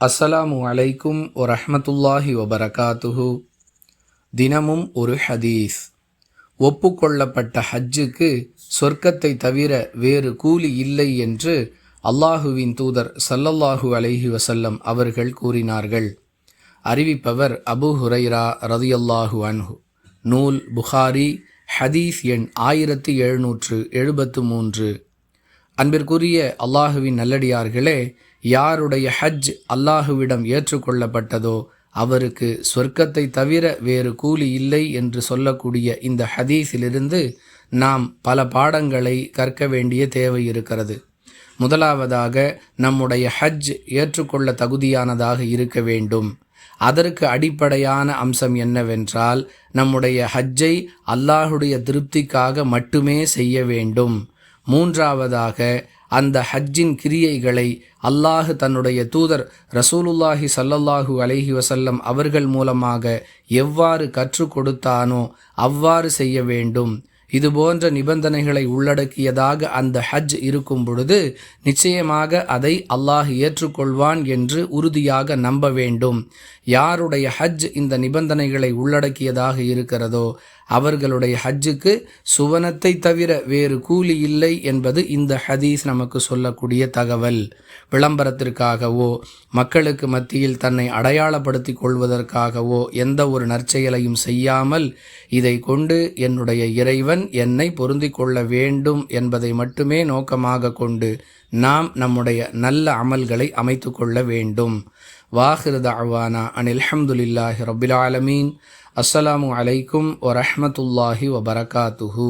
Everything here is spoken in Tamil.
அஸ்ஸலாமு அலைக்கும் வரஹ்மத்துல்லாஹி வபரகாத்துஹு. தினமும் ஒரு ஹதீஸ். ஒப்புக்கொள்ளப்பட்ட ஹஜ்ஜுக்கு சொர்க்கத்தை தவிர வேறு கூலி இல்லை என்று அல்லாஹுவின் தூதர் ஸல்லல்லாஹு அலைஹி வஸல்லம் அவர்கள் கூறினார்கள். அறிவிப்பவர் அபூ ஹுரைரா ரலியல்லாஹு அன்ஹு. நூல் புகாரி, ஹதீஸ் எண் 1773. அன்பிற்குரிய அல்லாஹுவின் நல்லடியார்களே, யாருடைய ஹஜ் அல்லாஹுவிடம் ஏற்றுக்கொள்ளப்பட்டதோ அவருக்கு சொர்க்கத்தை தவிர வேறு கூலி இல்லை என்று சொல்லக்கூடிய இந்த ஹதீஸிலிருந்து நாம் பல பாடங்களை கற்க வேண்டிய தேவை இருக்கிறது. முதலாவதாக, நம்முடைய ஹஜ் ஏற்றுக்கொள்ள தகுதியானதாக இருக்க வேண்டும். அதற்கு அடிப்படையான அம்சம் என்னவென்றால், நம்முடைய ஹஜ்ஜை அல்லாஹுடைய திருப்திக்காக மட்டுமே செய்ய வேண்டும். மூன்றாவதாக, அந்த ஹஜ்ஜின் கிரியைகளை அல்லாஹ் தன்னுடைய தூதர் ரசூலுல்லாஹி ஸல்லல்லாஹு அலைஹி வஸல்லம் அவர்கள் மூலமாக எவ்வாறு கற்றுக் கொடுத்தானோ அவ்வாறு செய்ய வேண்டும். இதுபோன்ற நிபந்தனைகளை உள்ளடக்கியதாக அந்த ஹஜ் இருக்கும் பொழுது நிச்சயமாக அதை அல்லாஹ் ஏற்றுக்கொள்வான் என்று உறுதியாக நம்ப வேண்டும். யாருடைய ஹஜ் இந்த நிபந்தனைகளை உள்ளடக்கியதாக இருக்கிறதோ அவர்களுடைய ஹஜ்ஜுக்கு சுவனத்தை தவிர வேறு கூலி இல்லை என்பது இந்த ஹதீஸ் நமக்கு சொல்லக்கூடிய தகவல். விளம்பரத்திற்காகவோ மக்களுக்கு மத்தியில் தன்னை அடையாளப்படுத்தி கொள்வதற்காகவோ எந்த ஒரு நற்செயலையும் செய்யாமல், இதை கொண்டு என்னுடைய இறைவன் என்னை பொருந்திக் கொள்ள வேண்டும் என்பதை மட்டுமே நோக்கமாக கொண்டு நாம் நம்முடைய நல்ல அமல்களை அமைத்து கொள்ள வேண்டும். வாஹிரு தஅவானா அனில் ஹம்துலில்லாஹி ரப்பில் ஆலமீன். அஸ்ஸலாமு அலைக்கும் வரஹ்மத்துல்லாஹி வபரகாத்துஹு.